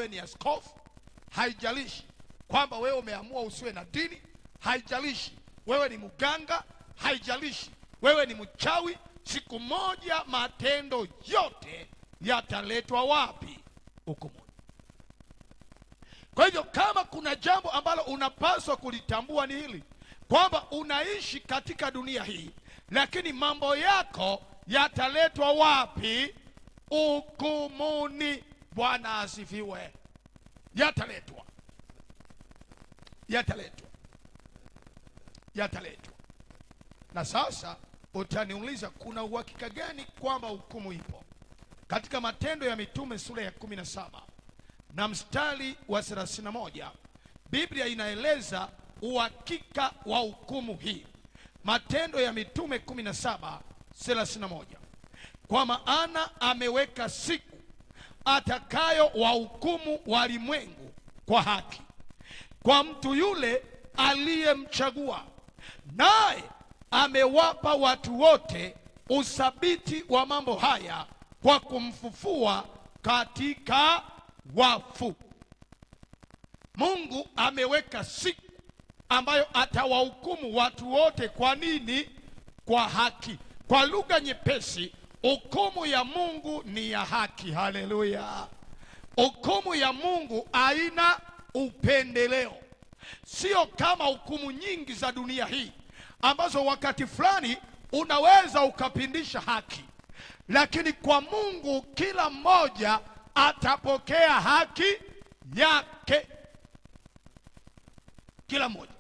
wewe ni askofu, haijalishi kwamba wewe umeamua usiwe na dini, haijalishi wewe ni mganga, haijalishi wewe ni mchawi, siku moja matendo yote yataletwa wapi? Hukumuni. Kwa hivyo kama kuna jambo ambalo unapaswa kulitambua ni hili, kwamba unaishi katika dunia hii, lakini mambo yako yataletwa wapi? Hukumuni. Bwana asifiwe. Yataletwa. Na sasa utaniuliza, kuna uhakika gani kwamba hukumu ipo? Katika Matendo ya Mitume sura ya 17 na mstari wa 31, Biblia inaeleza uhakika wa hukumu hii. Matendo ya Mitume 17:31, kwa maana ameweka siku atakayo wahukumu walimwengu kwa haki, kwa mtu yule aliyemchagua, naye amewapa watu wote uthabiti wa mambo haya kwa kumfufua katika wafu. Mungu ameweka siku ambayo atawahukumu watu wote. Kwa nini? Kwa haki. Kwa lugha nyepesi, hukumu ya Mungu ni ya haki. Haleluya! Hukumu ya Mungu haina upendeleo. Sio kama hukumu nyingi za dunia hii ambazo wakati fulani unaweza ukapindisha haki, lakini kwa Mungu kila mmoja atapokea haki yake. Kila mmoja.